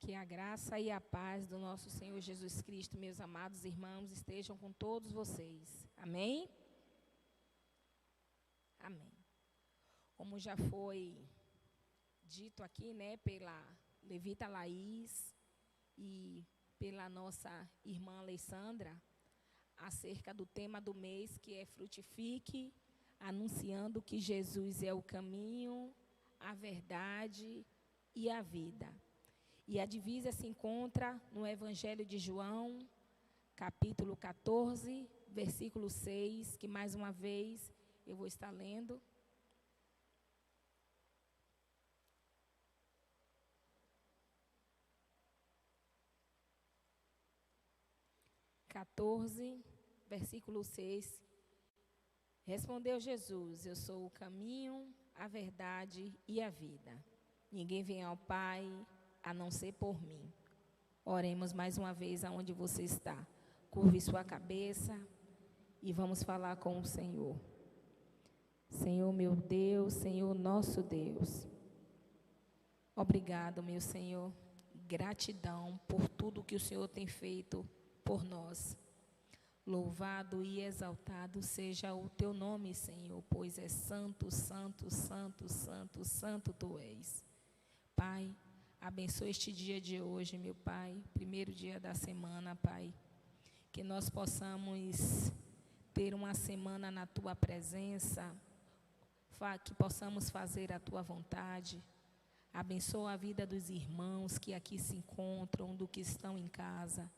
Que a graça e a paz do nosso Senhor Jesus Cristo, meus amados irmãos, estejam com todos vocês. Amém? Amém. Como já foi dito aqui, né, pela levita Laís e pela nossa irmã Alessandra, acerca do tema do mês, que é Frutifique, anunciando que Jesus é o caminho, a verdade e a vida. E a divisa se encontra no Evangelho de João, capítulo 14, versículo 6, que mais uma vez eu vou estar lendo. Versículo 6. Respondeu Jesus: eu sou o caminho, a verdade e a vida. Ninguém vem ao Pai a não ser por mim. Oremos mais uma vez aonde você está. Curve sua cabeça e vamos falar com o Senhor. Senhor meu Deus, Senhor nosso Deus. Obrigado, meu Senhor. Gratidão por tudo que o Senhor tem feito por nós. Louvado e exaltado seja o teu nome, Senhor, pois é santo, santo, santo, santo, santo tu és. Pai, abençoe este dia de hoje, meu Pai, primeiro dia da semana, Pai. Que nós possamos ter uma semana na Tua presença, que possamos fazer a Tua vontade. Abençoa a vida dos irmãos que aqui se encontram, do que estão em casa.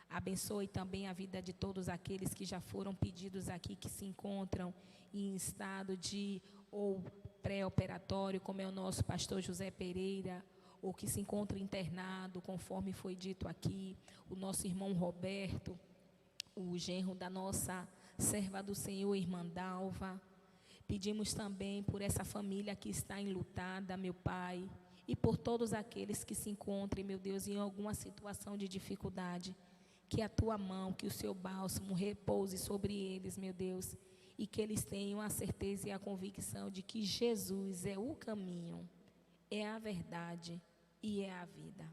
Abençoe também a vida de todos aqueles que já foram pedidos aqui, que se encontram em estado de ou pré-operatório, como é o nosso pastor José Pereira, ou que se encontra internado, conforme foi dito aqui, o nosso irmão Roberto, o genro da nossa serva do Senhor, irmã Dalva. Pedimos também por essa família que está enlutada, meu Pai, e por todos aqueles que se encontrem, meu Deus, em alguma situação de dificuldade. Que a Tua mão, que o Seu bálsamo repouse sobre eles, meu Deus, e que eles tenham a certeza e a convicção de que Jesus é o caminho, é a verdade e é a vida.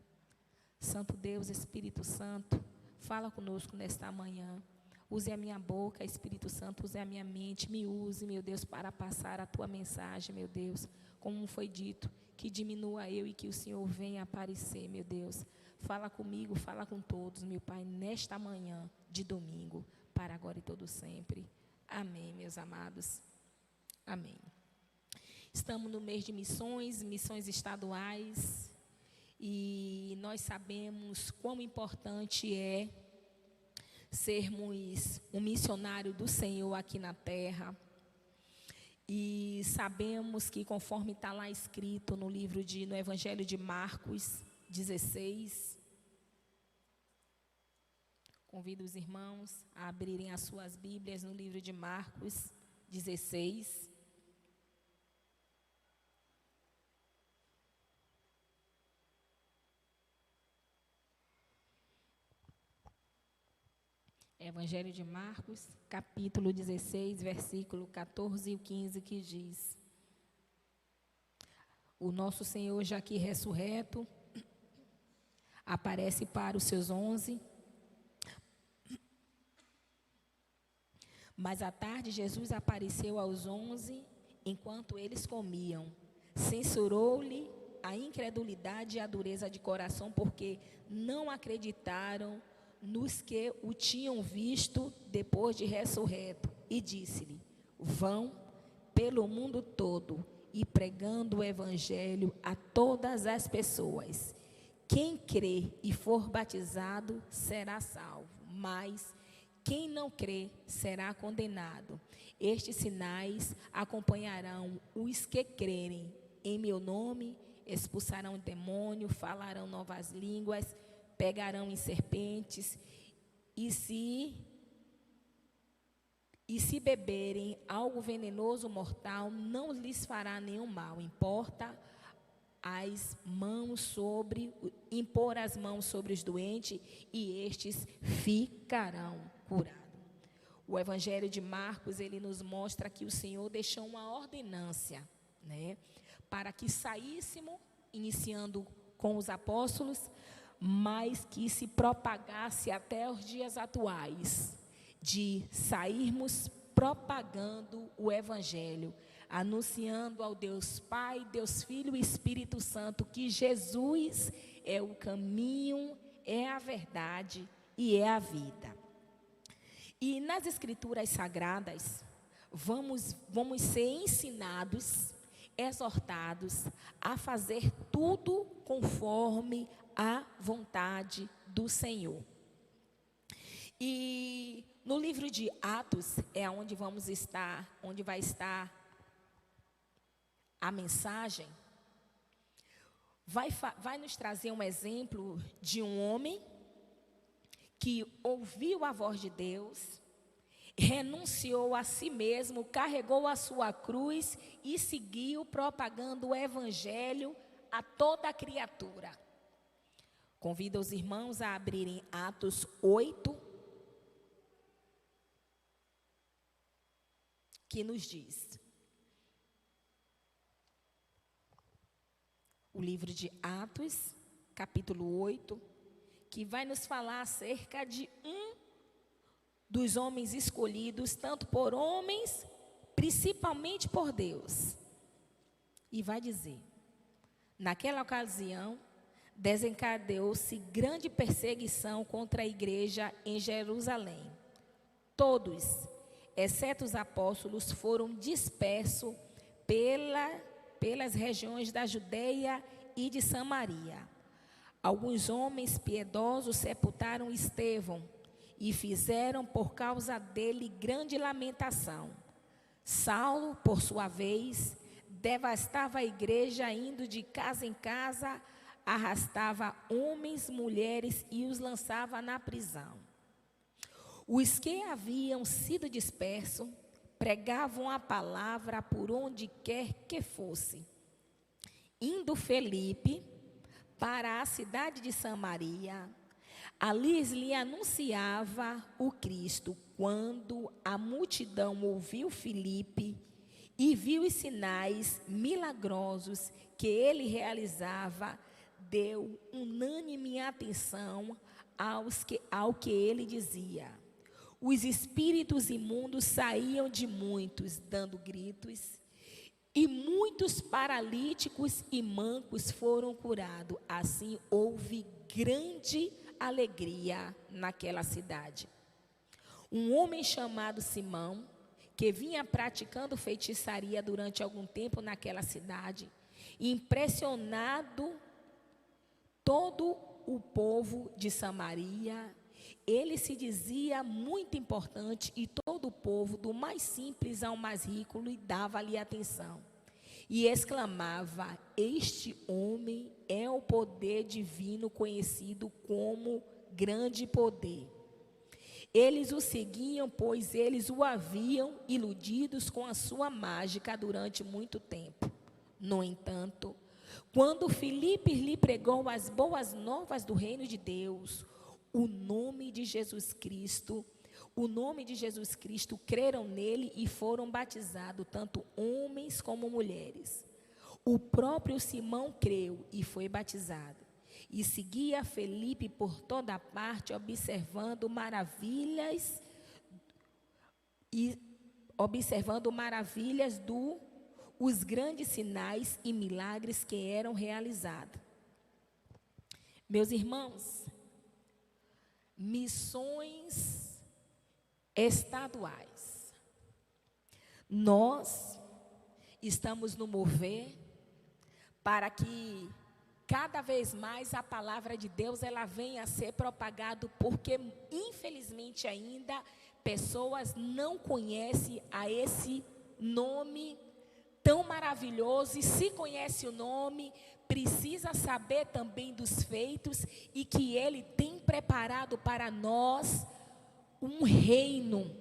Santo Deus, Espírito Santo, fala conosco nesta manhã. Use a minha boca, Espírito Santo, use a minha mente, me use, meu Deus, para passar a Tua mensagem, meu Deus. Como foi dito, que diminua eu e que o Senhor venha aparecer, meu Deus. Fala comigo, fala com todos, meu Pai, nesta manhã de domingo, para agora e todo sempre. Amém, meus amados. Amém. Estamos no mês de missões, missões estaduais, e nós sabemos quão importante é sermos um missionário do Senhor aqui na terra. E sabemos que, conforme está lá escrito no Evangelho de Marcos 16, convido os irmãos a abrirem as suas Bíblias no livro de Marcos 16. Evangelho de Marcos, capítulo 16, versículo 14 e 15, que diz: o nosso Senhor, já que ressurreto, aparece para os seus 11. Mas à tarde Jesus apareceu aos 11, enquanto eles comiam. Censurou-lhe a incredulidade e a dureza de coração, porque não acreditaram nos que o tinham visto depois de ressurreto. E disse-lhe: vão pelo mundo todo e pregando o evangelho a todas as pessoas. Quem crê e for batizado será salvo, mas quem não crê será condenado. Estes sinais acompanharão os que crerem. Em meu nome expulsarão demônio, falarão novas línguas, pegarão em serpentes, e se beberem algo venenoso mortal, não lhes fará nenhum mal. Importa impor as mãos sobre os doentes, e estes ficarão curados. O Evangelho de Marcos, ele nos mostra que o Senhor deixou uma ordenância, né, para que saíssemos, iniciando com os apóstolos, mas que se propagasse até os dias atuais, de sairmos propagando o Evangelho, anunciando ao Deus Pai, Deus Filho e Espírito Santo que Jesus é o caminho, é a verdade e é a vida. E nas Escrituras Sagradas, vamos ser ensinados, exortados a fazer tudo conforme a vontade do Senhor. E no livro de Atos é onde vai estar a mensagem. Vai nos trazer um exemplo de um homem que ouviu a voz de Deus, renunciou a si mesmo, carregou a sua cruz e seguiu propagando o Evangelho a toda a criatura. Convido os irmãos a abrirem Atos 8, que nos diz. O livro de Atos, capítulo 8, que vai nos falar acerca de um dos homens escolhidos, tanto por homens, principalmente por Deus. E vai dizer: naquela ocasião, desencadeou-se grande perseguição contra a igreja em Jerusalém. Todos, exceto os apóstolos, foram dispersos pelas regiões da Judeia e de Samaria. Alguns homens piedosos sepultaram Estevão e fizeram por causa dele grande lamentação. Saulo, por sua vez, devastava a igreja, indo de casa em casa, arrastava homens, mulheres e os lançava na prisão. Os que haviam sido dispersos pregavam a palavra por onde quer que fosse. Indo Felipe para a cidade de Samaria, ali lhe anunciava o Cristo. Quando a multidão ouviu Felipe e viu os sinais milagrosos que ele realizava, deu unânime atenção ao que ele dizia. Os espíritos imundos saíam de muitos, dando gritos, e muitos paralíticos e mancos foram curados. Assim houve grande alegria naquela cidade. Um homem chamado Simão, que vinha praticando feitiçaria durante algum tempo naquela cidade, impressionado todo o povo de Samaria, ele se dizia muito importante e todo o povo, do mais simples ao mais rico, lhe dava-lhe atenção. E exclamava: este homem é o poder divino conhecido como grande poder. Eles o seguiam, pois eles o haviam iludidos com a sua mágica durante muito tempo. No entanto, quando Filipe lhe pregou as boas novas do reino de Deus, o nome de Jesus Cristo, creram nele e foram batizados, tanto homens como mulheres. O próprio Simão creu e foi batizado. E seguia Felipe por toda parte, observando maravilhas os grandes sinais e milagres que eram realizados. Meus irmãos, missões estaduais. Nós estamos no mover para que cada vez mais a palavra de Deus ela venha a ser propagada, porque infelizmente ainda pessoas não conhecem a esse nome tão maravilhoso, e se conhece o nome, precisa saber também dos feitos e que ele tem preparado para nós um reino.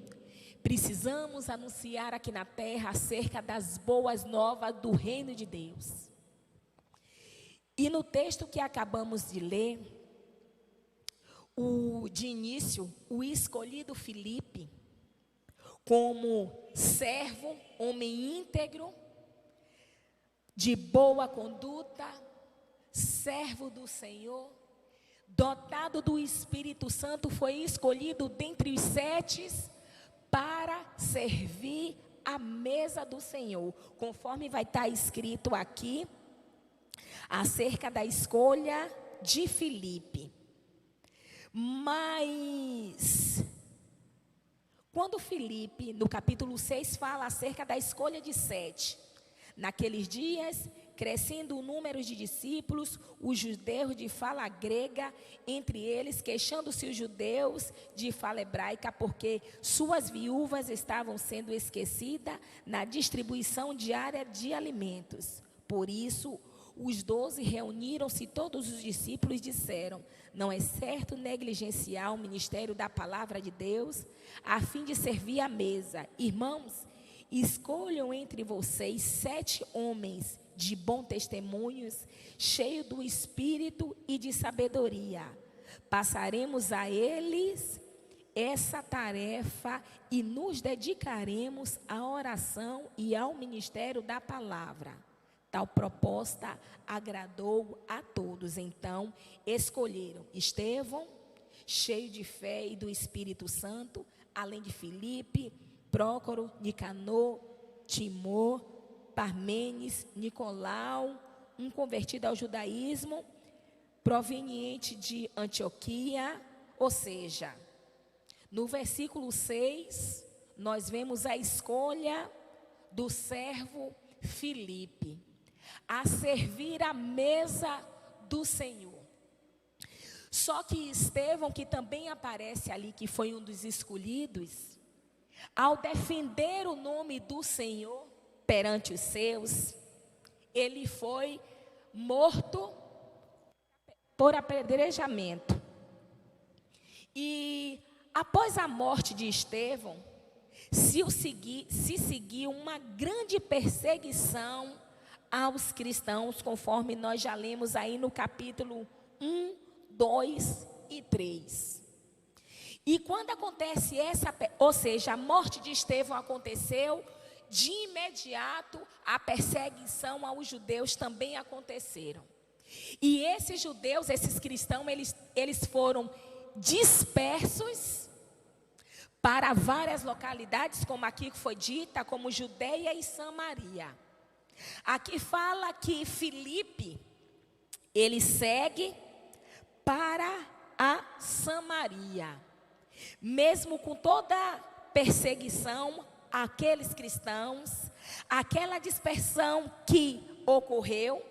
Precisamos anunciar aqui na terra acerca das boas novas do reino de Deus. E no texto que acabamos de ler, de início, o escolhido Filipe, como servo, homem íntegro, de boa conduta, servo do Senhor, dotado do Espírito Santo, foi escolhido dentre os 7 para servir a mesa do Senhor, conforme vai estar escrito aqui, acerca da escolha de Filipe. Mas, quando Filipe, no capítulo 6, fala acerca da escolha de 7, naqueles dias, crescendo o número de discípulos, os judeus de fala grega, entre eles, queixando-se os judeus de fala hebraica, porque suas viúvas estavam sendo esquecidas na distribuição diária de alimentos. Por isso, os 12 reuniram-se, todos os discípulos disseram: não é certo negligenciar o ministério da palavra de Deus, a fim de servir à mesa. Irmãos, escolham entre vocês 7 homens de bom testemunhos, cheios do Espírito e de sabedoria. Passaremos a eles essa tarefa e nos dedicaremos à oração e ao ministério da palavra. Tal proposta agradou a todos. Então, escolheram Estevão, cheio de fé e do Espírito Santo, além de Filipe, Prócoro, Nicanor, Timor, Parmenes, Nicolau, um convertido ao judaísmo, proveniente de Antioquia. Ou seja, no versículo 6, nós vemos a escolha do servo Filipe a servir a mesa do Senhor. Só que Estevão, que também aparece ali, que foi um dos escolhidos, ao defender o nome do Senhor perante os seus, ele foi morto por apedrejamento. E após a morte de Estevão, se seguiu uma grande perseguição aos cristãos, conforme nós já lemos aí no capítulo 1, 2 e 3. E quando acontece ou seja, a morte de Estevão aconteceu, de imediato a perseguição aos judeus também aconteceram. E esses judeus, esses cristãos, eles foram dispersos para várias localidades, como aqui foi dita, como Judeia e Samaria. Aqui fala que Filipe, ele segue para a Samaria. Mesmo com toda a perseguição àqueles cristãos, aquela dispersão que ocorreu,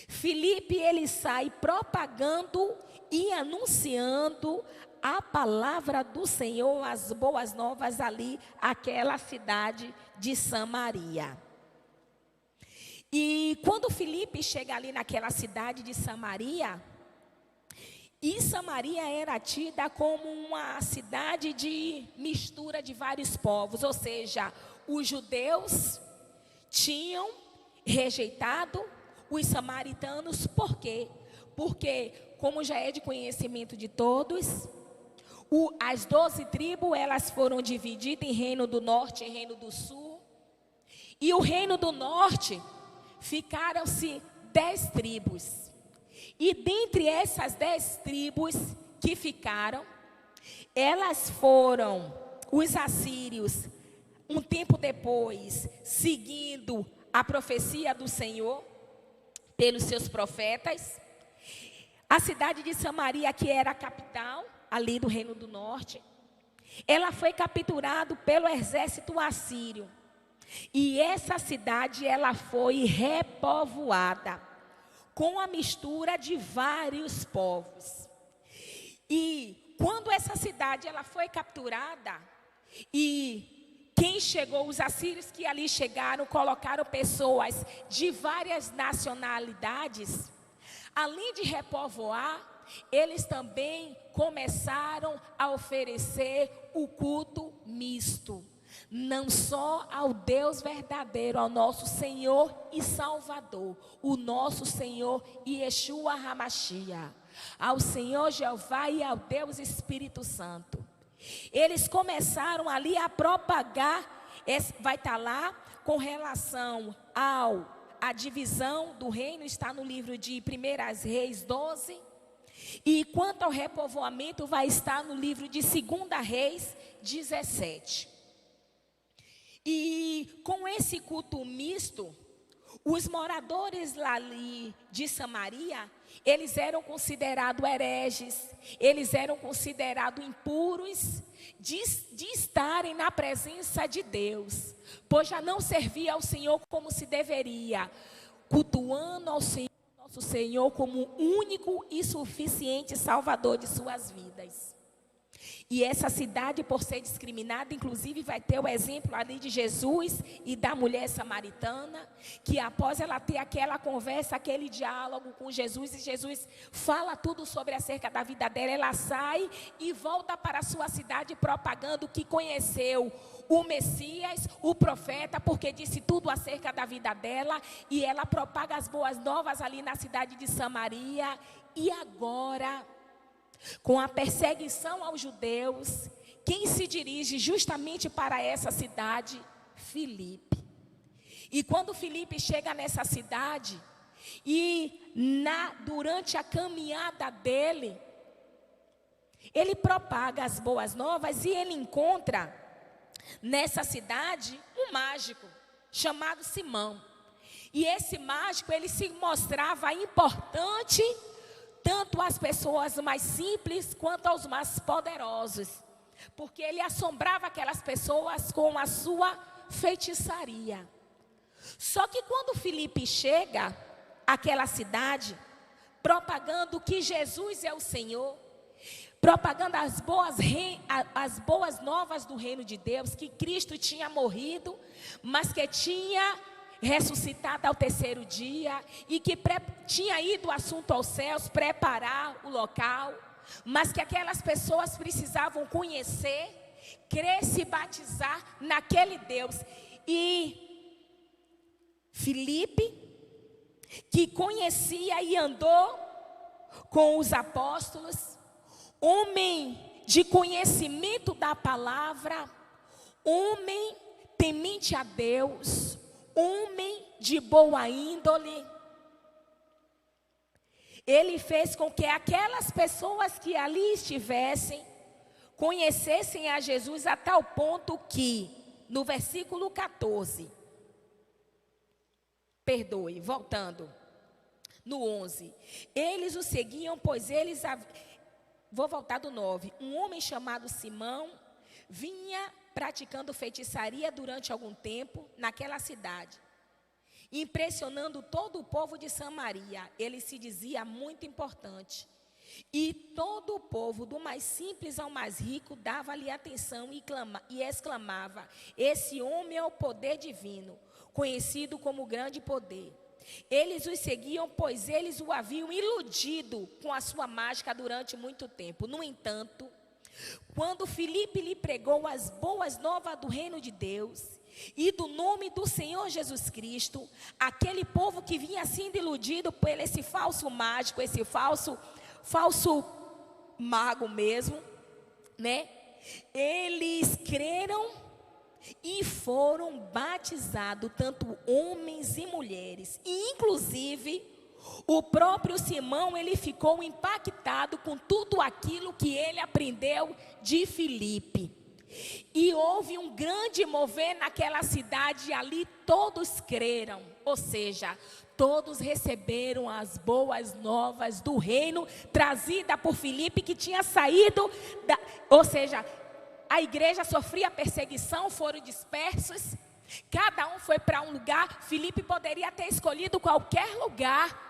Filipe, ele sai propagando e anunciando a palavra do Senhor, as boas novas ali, aquela cidade de Samaria. E quando Filipe chega ali naquela cidade de Samaria, e Samaria era tida como uma cidade de mistura de vários povos, ou seja, os judeus tinham rejeitado os samaritanos. Por quê? Porque, como já é de conhecimento de todos, as 12 tribos, elas foram divididas em reino do norte e reino do sul. E o reino do norte, ficaram-se 10 tribos. E dentre essas 10 tribos que ficaram, elas foram os assírios, um tempo depois, seguindo a profecia do Senhor, pelos seus profetas. A cidade de Samaria, que era a capital, ali do Reino do Norte, ela foi capturada pelo exército assírio. E essa cidade, ela foi repovoada com a mistura de vários povos. E quando essa cidade ela foi capturada, e quem chegou, os assírios que ali chegaram, colocaram pessoas de várias nacionalidades. Além de repovoar, eles também começaram a oferecer o culto misto, não só ao Deus verdadeiro, ao nosso Senhor e Salvador, o nosso Senhor Yeshua HaMashiach, ao Senhor Jeová e ao Deus Espírito Santo. Eles começaram ali a propagar, vai estar lá com relação a divisão do reino está no livro de 1 Reis 12. E quanto ao repovoamento vai estar no livro de 2 Reis 17. E com esse culto misto, os moradores ali de Samaria, eles eram considerados hereges, eles eram considerados impuros de estarem na presença de Deus, pois já não servia ao Senhor como se deveria, cultuando ao Senhor, nosso Senhor, como único e suficiente Salvador de suas vidas. E essa cidade, por ser discriminada, inclusive vai ter o exemplo ali de Jesus e da mulher samaritana, que após ela ter aquela conversa, aquele diálogo com Jesus, e Jesus fala tudo sobre acerca da vida dela, ela sai e volta para a sua cidade propagando que conheceu o Messias, o profeta, porque disse tudo acerca da vida dela, e ela propaga as boas novas ali na cidade de Samaria. E agora, com a perseguição aos judeus, quem se dirige justamente para essa cidade? Filipe. E quando Filipe chega nessa cidade, e durante a caminhada dele, ele propaga as boas novas, e ele encontra nessa cidade um mágico chamado Simão. E esse mágico, ele se mostrava importante tanto às pessoas mais simples quanto aos mais poderosos, porque ele assombrava aquelas pessoas com a sua feitiçaria. Só que quando Filipe chega àquela cidade, propagando que Jesus é o Senhor, propagando as boas novas do reino de Deus, que Cristo tinha morrido, mas que tinha ressuscitado ao terceiro dia, e que tinha ido o assunto aos céus, preparar o local, mas que aquelas pessoas precisavam conhecer, crer, se batizar naquele Deus. E Filipe, que conhecia e andou com os apóstolos, homem de conhecimento da palavra, homem temente a Deus, homem de boa índole, ele fez com que aquelas pessoas que ali estivessem conhecessem a Jesus a tal ponto que, no versículo 14, voltando, no 11, eles o seguiam, pois eles, vou voltar do 9, um homem chamado Simão vinha praticando feitiçaria durante algum tempo naquela cidade, impressionando todo o povo de Samaria. Ele se dizia muito importante, e todo o povo, do mais simples ao mais rico, dava-lhe atenção e exclamava: esse homem é o poder divino, conhecido como grande poder. Eles os seguiam, pois eles o haviam iludido com a sua mágica durante muito tempo. No entanto, quando Filipe lhe pregou as boas novas do reino de Deus e do nome do Senhor Jesus Cristo, aquele povo que vinha sendo iludido por esse falso mágico, esse falso mago mesmo, né? Eles creram e foram batizados, tanto homens e mulheres. E inclusive o próprio Simão, ele ficou impactado com tudo aquilo que ele aprendeu de Filipe. E houve um grande mover naquela cidade, e ali todos creram, ou seja, todos receberam as boas novas do reino, trazida por Filipe, que tinha saído, ou seja, a igreja sofria perseguição, foram dispersos, cada um foi para um lugar. Filipe poderia ter escolhido qualquer lugar,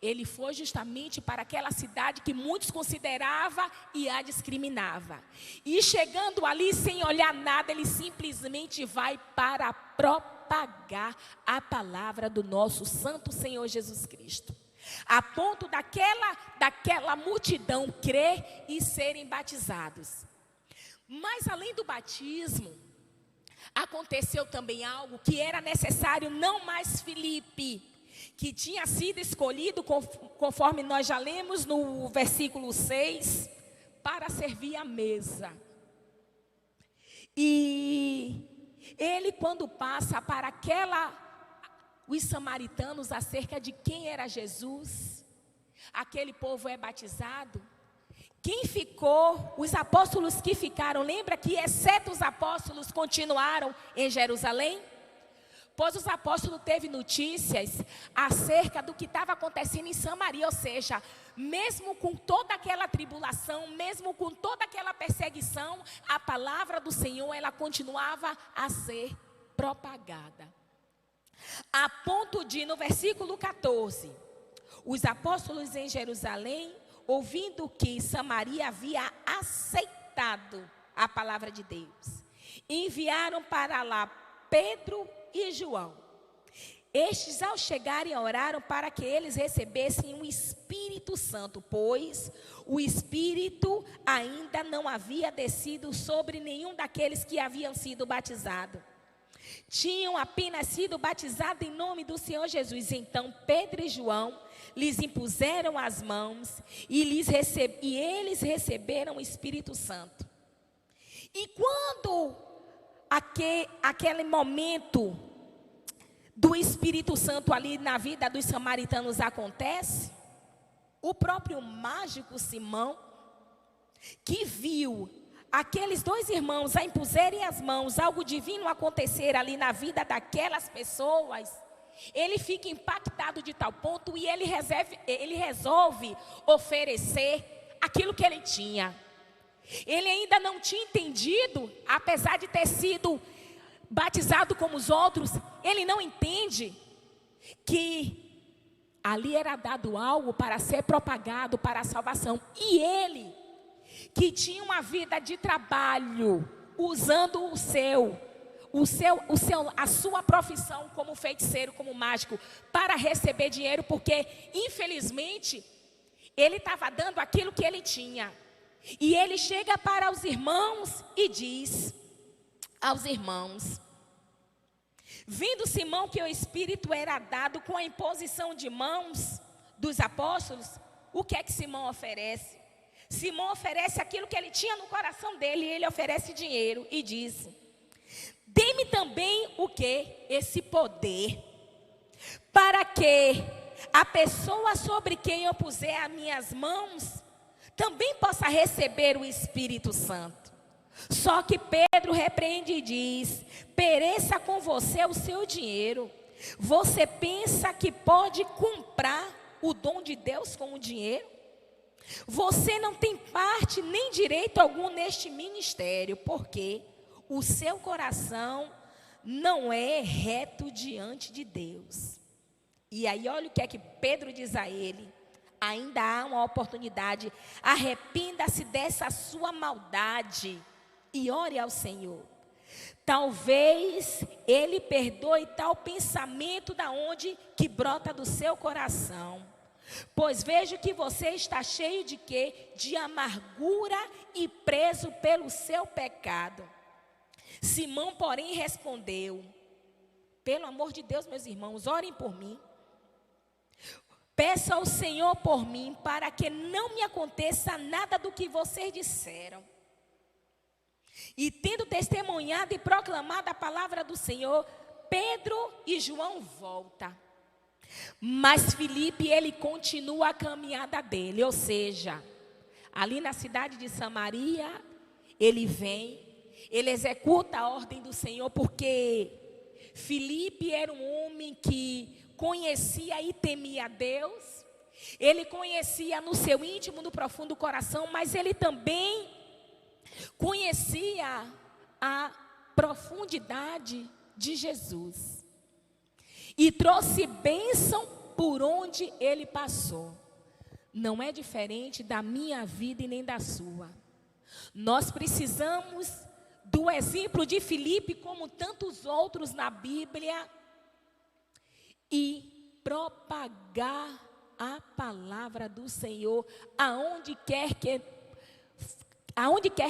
ele foi justamente para aquela cidade que muitos consideravam e a discriminava. E chegando ali, sem olhar nada, ele simplesmente vai para propagar a palavra do nosso Santo Senhor Jesus Cristo, a ponto daquela multidão crer e serem batizados. Mas além do batismo, aconteceu também algo que era necessário. Não mais Filipe, que tinha sido escolhido, conforme nós já lemos no versículo 6, para servir a mesa. E ele, quando passa para os samaritanos acerca de quem era Jesus. Aquele povo é batizado. Quem ficou? Os apóstolos que ficaram. Lembra que exceto os apóstolos continuaram em Jerusalém? Pois os apóstolos teve notícias acerca do que estava acontecendo em Samaria, ou seja, mesmo com toda aquela tribulação, mesmo com toda aquela perseguição, a palavra do Senhor, ela continuava a ser propagada. A ponto de, no versículo 14, os apóstolos em Jerusalém, ouvindo que Samaria havia aceitado a palavra de Deus, enviaram para lá Pedro e João. Estes, ao chegarem, oraram para que eles recebessem o Espírito Santo, pois o Espírito ainda não havia descido sobre nenhum daqueles que haviam sido batizados. Tinham apenas sido batizados em nome do Senhor Jesus. Então Pedro e João lhes impuseram as mãos e eles receberam o Espírito Santo. E quando aquele momento do Espírito Santo ali na vida dos samaritanos acontece, o próprio mágico Simão, que viu aqueles dois irmãos a impuserem as mãos, algo divino acontecer ali na vida daquelas pessoas, ele fica impactado de tal ponto e ele resolve oferecer aquilo que ele tinha. Ele ainda não tinha entendido, apesar de ter sido batizado como os outros, ele não entende que ali era dado algo para ser propagado para a salvação. E ele, que tinha uma vida de trabalho, usando a sua profissão como feiticeiro, como mágico, para receber dinheiro, porque infelizmente ele estava dando aquilo que ele tinha. E ele chega para os irmãos e diz aos irmãos: vindo Simão que o Espírito era dado com a imposição de mãos dos apóstolos, o que é que Simão oferece? Simão oferece aquilo que ele tinha no coração dele, e ele oferece dinheiro e diz: dê-me também o quê? Esse poder, para que a pessoa sobre quem eu puser as minhas mãos também possa receber o Espírito Santo. Só que Pedro repreende e diz: pereça com você o seu dinheiro. Você pensa que pode comprar o dom de Deus com o dinheiro? Você não tem parte nem direito algum neste ministério, porque o seu coração não é reto diante de Deus. E aí olha o que é que Pedro diz a ele: ainda há uma oportunidade, arrependa-se dessa sua maldade e ore ao Senhor. Talvez Ele perdoe tal pensamento da onde que brota do seu coração. Pois vejo que você está cheio de quê? De amargura e preso pelo seu pecado. Simão, porém, respondeu: pelo amor de Deus, meus irmãos, orem por mim. Peça ao Senhor por mim, para que não me aconteça nada do que vocês disseram. E tendo testemunhado e proclamado a palavra do Senhor, Pedro e João voltam. Mas Filipe, ele continua a caminhada dele, ou seja, ali na cidade de Samaria, ele vem, ele executa a ordem do Senhor, porque Filipe era um homem que conhecia e temia a Deus. Ele conhecia no seu íntimo, no profundo coração, mas ele também conhecia a profundidade de Jesus. E trouxe bênção por onde ele passou. Não é diferente da minha vida e nem da sua. Nós precisamos do exemplo de Filipe, como tantos outros na Bíblia, e propagar a palavra do Senhor aonde quer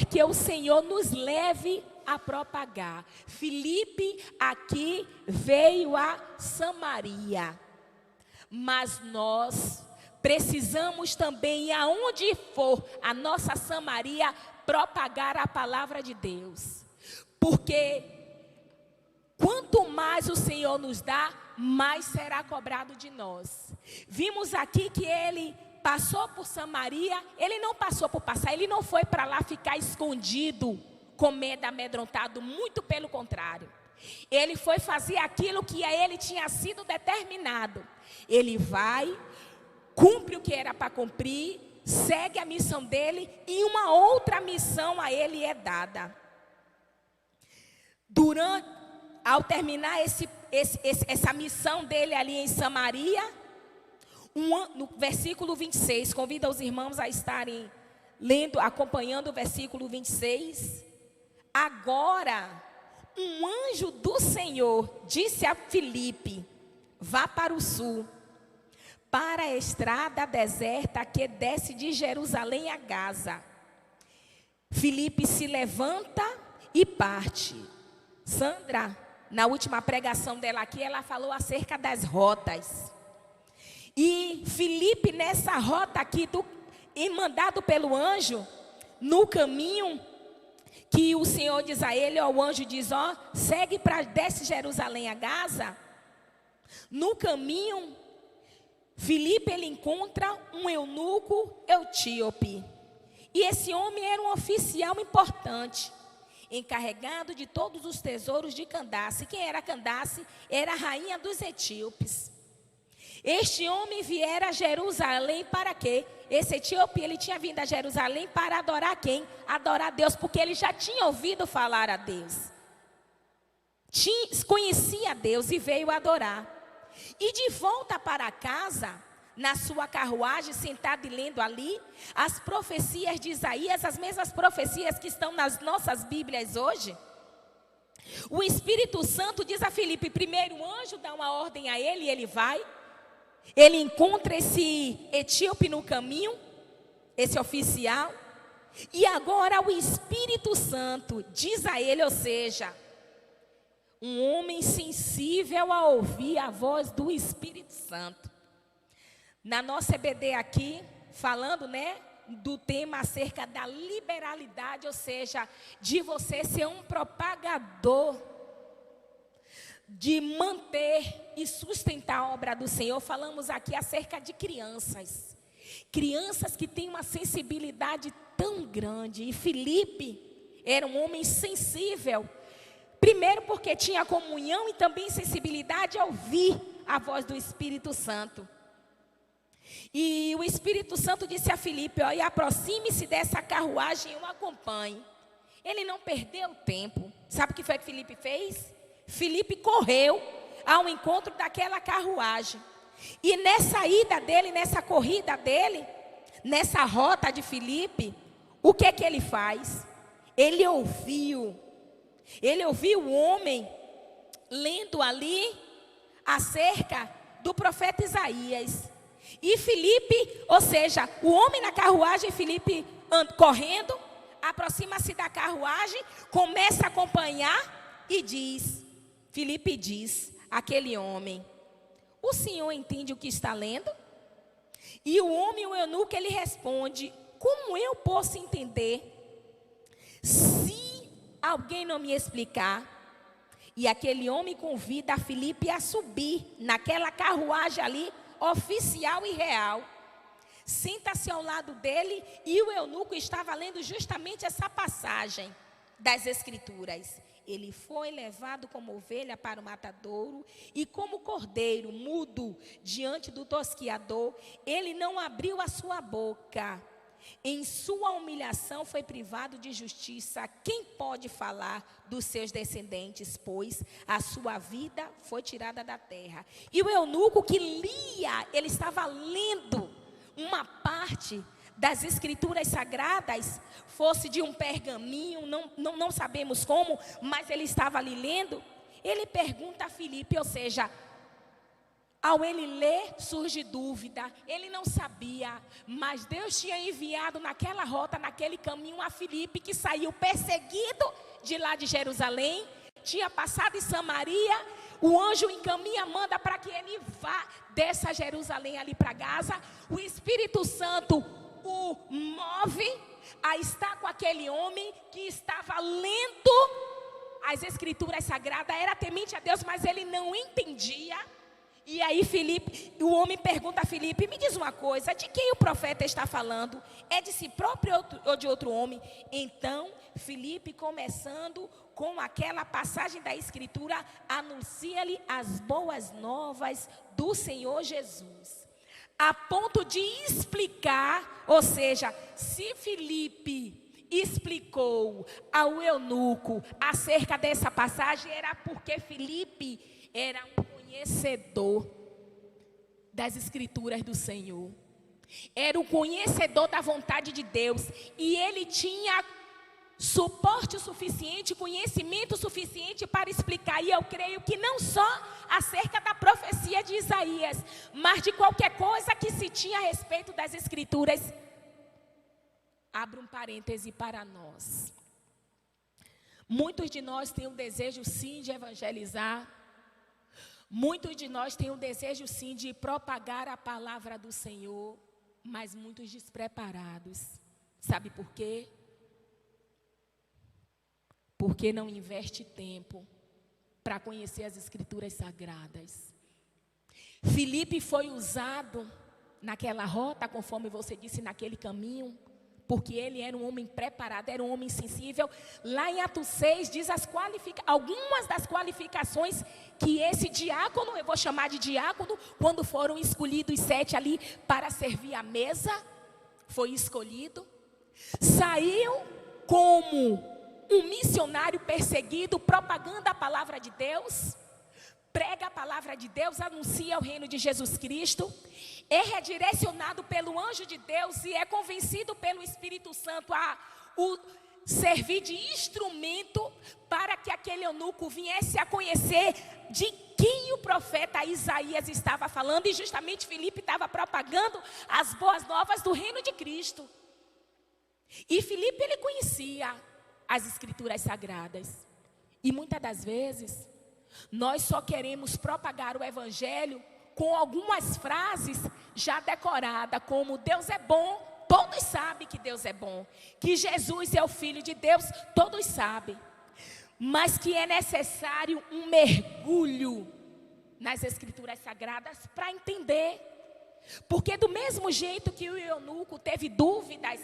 que o Senhor nos leve a propagar. Filipe aqui veio a Samaria, mas nós precisamos também, aonde for a nossa Samaria, propagar a palavra de Deus, porque quanto mais o Senhor nos dá, mais será cobrado de nós. Vimos aqui que ele passou por Samaria, ele não passou por passar, ele não foi para lá ficar escondido, com medo, amedrontado, muito pelo contrário. Ele foi fazer aquilo que a ele tinha sido determinado. Ele vai, cumpre o que era para cumprir, segue a missão dele e uma outra missão a ele é dada. Ao terminar essa missão dele ali em Samaria, no versículo 26, convido os irmãos a estarem lendo, acompanhando o versículo 26. Agora, um anjo do Senhor disse a Filipe: vá para o sul, para a estrada deserta que desce de Jerusalém a Gaza. Filipe se levanta e parte. Sandra, na última pregação dela aqui, ela falou acerca das rotas. E Filipe, nessa rota aqui, mandado pelo anjo, no caminho que o Senhor diz a ele, o anjo diz, segue para desce Jerusalém a Gaza. No caminho, Filipe, ele encontra um eunuco etíope. E esse homem era um oficial importante, encarregado de todos os tesouros de Candace. Quem era Candace? Era a rainha dos etíopes. Este homem viera a Jerusalém para quê? Esse etíope, ele tinha vindo a Jerusalém para adorar quem? Adorar a Deus, porque ele já tinha ouvido falar a Deus. Conhecia a Deus e veio adorar. E de volta para casa, na sua carruagem, sentado e lendo ali, as profecias de Isaías, as mesmas profecias que estão nas nossas Bíblias hoje. O Espírito Santo diz a Filipe, primeiro o anjo dá uma ordem a ele e ele vai. Ele encontra esse etíope no caminho, esse oficial. E agora o Espírito Santo diz a ele, ou seja, um homem sensível a ouvir a voz do Espírito Santo. Na nossa EBD aqui, falando, do tema acerca da liberalidade, ou seja, de você ser um propagador, de manter e sustentar a obra do Senhor. Falamos aqui acerca de crianças. Crianças que têm uma sensibilidade tão grande. E Filipe era um homem sensível. Primeiro porque tinha comunhão e também sensibilidade a ouvir a voz do Espírito Santo. E o Espírito Santo disse a Filipe, e aproxime-se dessa carruagem e o acompanhe. Ele não perdeu tempo. Sabe o que foi que Filipe fez? Filipe correu ao encontro daquela carruagem. E nessa ida dele, nessa corrida dele, nessa rota de Filipe, o que é que ele faz? Ele ouviu o homem lendo ali acerca do profeta Isaías. E Filipe, ou seja, o homem na carruagem, Filipe correndo, aproxima-se da carruagem, começa a acompanhar e Filipe diz àquele homem, o senhor entende o que está lendo? E o homem, o eunuco, ele responde, como eu posso entender se alguém não me explicar? E aquele homem convida a Filipe a subir naquela carruagem ali, oficial e real. Senta-se ao lado dele e o eunuco estava lendo justamente essa passagem das Escrituras. Ele foi levado como ovelha para o matadouro e como cordeiro mudo diante do tosquiador, ele não abriu a sua boca. Em sua humilhação foi privado de justiça. Quem pode falar dos seus descendentes, pois a sua vida foi tirada da terra? E o eunuco que lia, ele estava lendo uma parte das Escrituras Sagradas, fosse de um pergaminho, não sabemos como, mas ele estava ali lendo. Ele pergunta a Filipe, ou seja, ao ele ler, surge dúvida. Ele não sabia, mas Deus tinha enviado naquela rota, naquele caminho, a Filipe, que saiu perseguido de lá de Jerusalém, tinha passado em Samaria. O anjo encaminha, manda para que ele vá, desça a Jerusalém ali para Gaza. O Espírito Santo o move a estar com aquele homem que estava lendo as escrituras sagradas, era temente a Deus, mas ele não entendia. E aí o homem pergunta a Filipe: me diz uma coisa, de quem o profeta está falando? É de si próprio ou de outro homem? Então Filipe, começando com aquela passagem da escritura, anuncia-lhe as boas novas do Senhor Jesus, a ponto de explicar. Ou seja, se Filipe explicou ao eunuco acerca dessa passagem, era porque Filipe era um conhecedor das escrituras do Senhor, era o conhecedor da vontade de Deus, e ele tinha suporte suficiente, conhecimento suficiente para explicar. E eu creio que não só acerca da profecia de Isaías, mas de qualquer coisa que se tinha a respeito das escrituras. Abro um parêntese para nós. Muitos de nós têm o desejo sim de evangelizar. Muitos de nós têm o desejo sim de propagar a palavra do Senhor, mas muitos despreparados. Sabe por quê? Porque não investe tempo para conhecer as escrituras sagradas. Filipe foi usado naquela rota, conforme você disse, naquele caminho, porque ele era um homem preparado, era um homem sensível. Lá em Atos 6 diz algumas das qualificações que esse diácono, eu vou chamar de diácono, quando foram escolhidos 7 ali para servir a mesa, foi escolhido. Saiu como um missionário perseguido, propagando a palavra de Deus, prega a palavra de Deus, anuncia o reino de Jesus Cristo, é redirecionado pelo anjo de Deus e é convencido pelo Espírito Santo a o servir de instrumento para que aquele eunuco viesse a conhecer de quem o profeta Isaías estava falando, e justamente Filipe estava propagando as boas novas do reino de Cristo. E Filipe, ele conhecia as escrituras sagradas, e muitas das vezes nós só queremos propagar o evangelho com algumas frases já decoradas, como Deus é bom, todos sabem que Deus é bom, que Jesus é o Filho de Deus, todos sabem, mas que é necessário um mergulho nas escrituras sagradas para entender. Porque do mesmo jeito que o eunuco teve dúvidas,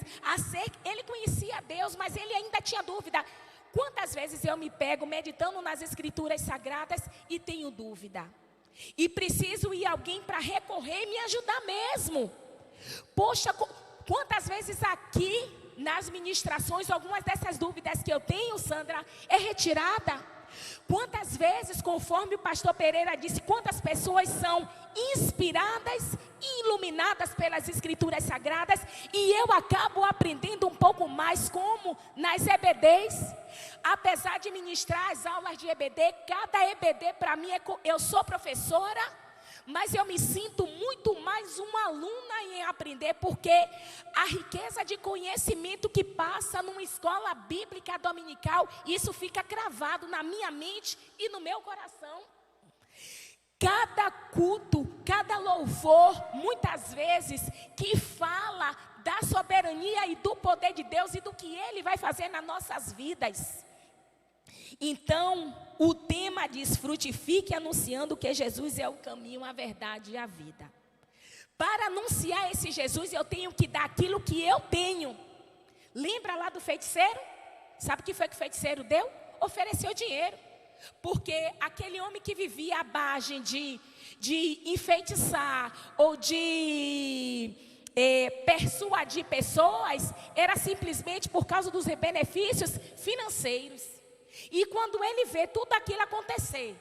ele conhecia Deus, mas ele ainda tinha dúvida. Quantas vezes eu me pego meditando nas escrituras sagradas e tenho dúvida? E preciso ir alguém para recorrer e me ajudar mesmo. Poxa, quantas vezes aqui nas ministrações, algumas dessas dúvidas que eu tenho, Sandra, é retirada. Quantas vezes, conforme o pastor Pereira disse, quantas pessoas são inspiradas e iluminadas pelas escrituras sagradas, e eu acabo aprendendo um pouco mais, como nas EBDs. Apesar de ministrar as aulas de EBD, cada EBD para mim eu sou professora, mas eu me sinto muito mais uma aluna em aprender, porque a riqueza de conhecimento que passa numa escola bíblica dominical, isso fica cravado na minha mente e no meu coração. Cada culto, cada louvor, muitas vezes, que fala da soberania e do poder de Deus e do que Ele vai fazer nas nossas vidas. Então, o tema diz: frutifique anunciando que Jesus é o caminho, a verdade e a vida. Para anunciar esse Jesus, eu tenho que dar aquilo que eu tenho. Lembra lá do feiticeiro? Sabe o que foi que o feiticeiro deu? Ofereceu dinheiro. Porque aquele homem que vivia à base de enfeitiçar ou de persuadir pessoas, era simplesmente por causa dos benefícios financeiros. E quando ele vê tudo aquilo acontecer,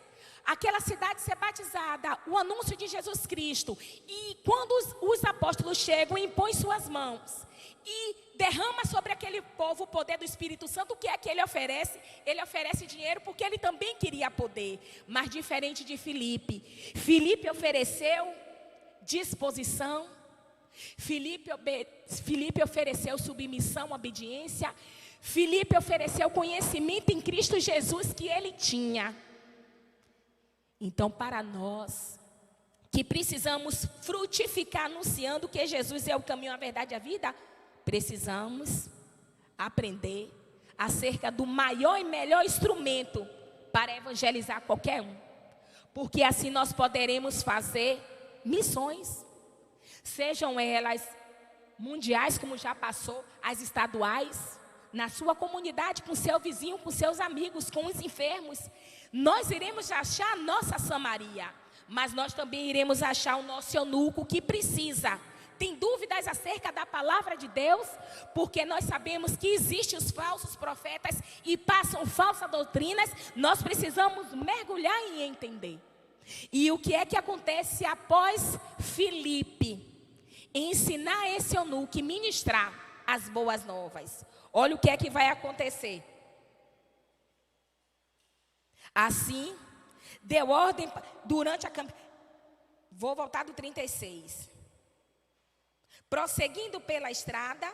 aquela cidade ser batizada, o anúncio de Jesus Cristo, e quando os apóstolos chegam e impõem suas mãos e derrama sobre aquele povo o poder do Espírito Santo, o que é que ele oferece? Ele oferece dinheiro porque ele também queria poder, mas diferente de Filipe. Filipe ofereceu disposição, Filipe ofereceu submissão, obediência, Filipe ofereceu conhecimento em Cristo Jesus que ele tinha. Então, para nós que precisamos frutificar anunciando que Jesus é o caminho, a verdade e a vida, precisamos aprender acerca do maior e melhor instrumento para evangelizar qualquer um. Porque assim nós poderemos fazer missões, sejam elas mundiais, como já passou, as estaduais, na sua comunidade, com seu vizinho, com seus amigos, com os enfermos. Nós iremos achar a nossa Samaria, mas nós também iremos achar o nosso eunuco que precisa. Tem dúvidas acerca da palavra de Deus? Porque nós sabemos que existem os falsos profetas e passam falsas doutrinas. Nós precisamos mergulhar e entender. E o que é que acontece após Filipe ensinar esse eunuco e ministrar as boas novas? Olha o que é que vai acontecer. Assim, deu ordem durante a campanha. Vou voltar do 36. Prosseguindo pela estrada,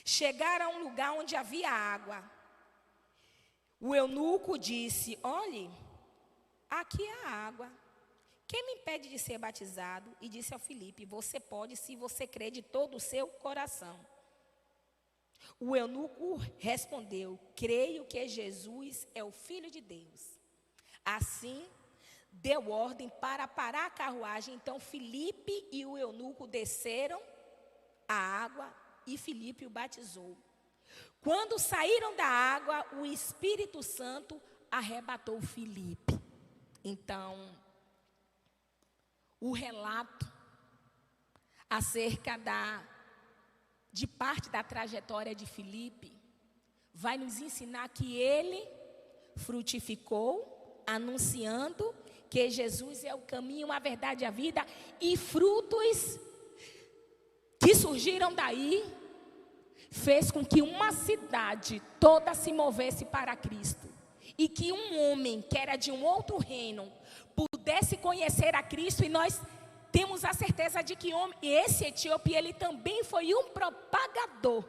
chegaram a um lugar onde havia água. O eunuco disse: olhe, aqui há água. Quem me impede de ser batizado? E disse ao Filipe: você pode, se você crê de todo o seu coração. O eunuco respondeu: creio que Jesus é o Filho de Deus. Assim, deu ordem para parar a carruagem. Então Filipe e o eunuco desceram a água e Filipe o batizou. Quando saíram da água, o Espírito Santo arrebatou Filipe. Então, o relato acerca de parte da trajetória de Filipe vai nos ensinar que ele frutificou, anunciando que Jesus é o caminho, a verdade e a vida, e frutos que surgiram daí fez com que uma cidade toda se movesse para Cristo, e que um homem que era de um outro reino pudesse conhecer a Cristo. E nós temos a certeza de que esse etíope, ele também foi um propagador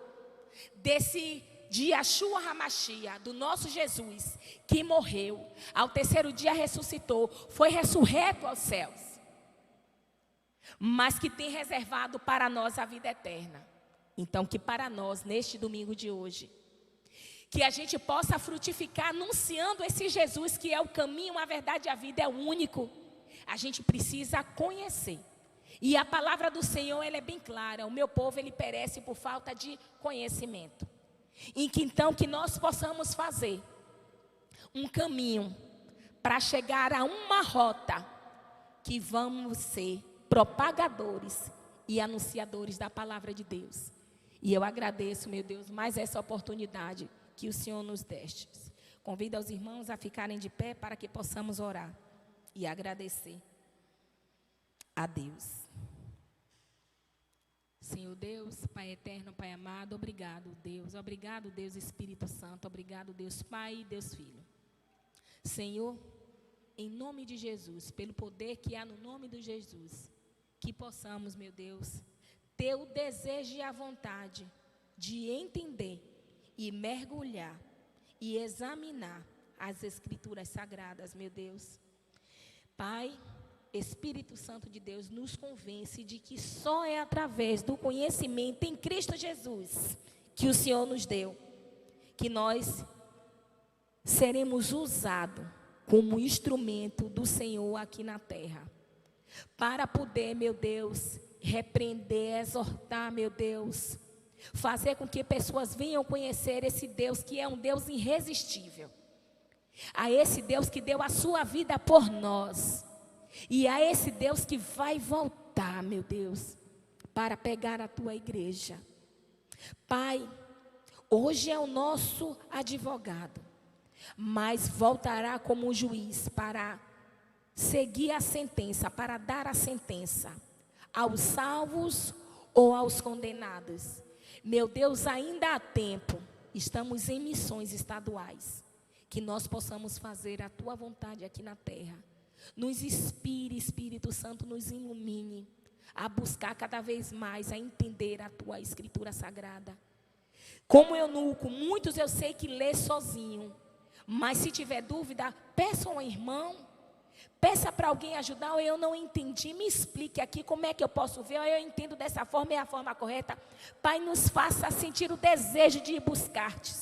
de Yeshua HaMashiach, do nosso Jesus, que morreu, ao terceiro dia ressuscitou, foi ressurreto aos céus, mas que tem reservado para nós a vida eterna. Então, que para nós, neste domingo de hoje, que a gente possa frutificar anunciando esse Jesus que é o caminho, a verdade e a vida, é o único. A gente precisa conhecer. E a palavra do Senhor, ela é bem clara: o meu povo, ele perece por falta de conhecimento. E que então que nós possamos fazer um caminho para chegar a uma rota que vamos ser propagadores e anunciadores da palavra de Deus. E eu agradeço, meu Deus, mais essa oportunidade que o Senhor nos deste. Convido os irmãos a ficarem de pé para que possamos orar e agradecer a Deus. Senhor Deus, Pai eterno, Pai amado, obrigado, Deus. Obrigado, Deus Espírito Santo. Obrigado, Deus Pai e Deus Filho. Senhor, em nome de Jesus, pelo poder que há no nome de Jesus, que possamos, meu Deus, ter o desejo e a vontade de entender e mergulhar e examinar as Escrituras Sagradas, meu Deus. Pai, Espírito Santo de Deus, nos convence de que só é através do conhecimento em Cristo Jesus que o Senhor nos deu, que nós seremos usados como instrumento do Senhor aqui na terra, para poder, meu Deus, repreender, exortar, meu Deus, fazer com que pessoas venham conhecer esse Deus que é um Deus irresistível, a esse Deus que deu a sua vida por nós, e a esse Deus que vai voltar, meu Deus, para pegar a tua igreja. Pai, hoje é o nosso advogado, mas voltará como juiz para seguir a sentença, para dar a sentença aos salvos ou aos condenados. Meu Deus, ainda há tempo, estamos em missões estaduais, que nós possamos fazer a tua vontade aqui na terra. Nos inspire, Espírito Santo, nos ilumine a buscar cada vez mais, a entender a tua Escritura Sagrada. Como eunuco, muitos eu sei que lê sozinho, mas se tiver dúvida, peça a um irmão, Peça para alguém ajudar, ou eu não entendi, me explique aqui como é que eu posso ver, ou eu entendo dessa forma, é a forma correta. Pai, nos faça sentir o desejo de buscar-te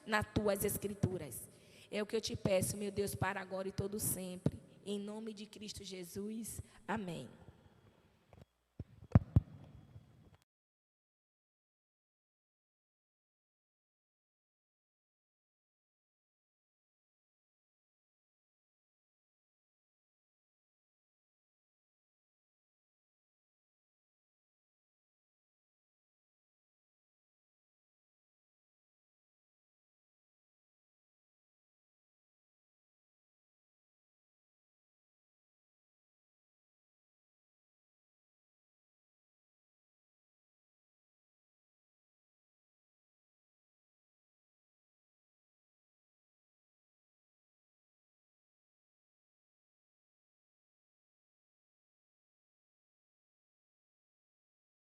nas tuas escrituras. É o que eu te peço, meu Deus, para agora e todo sempre. Em nome de Cristo Jesus. Amém.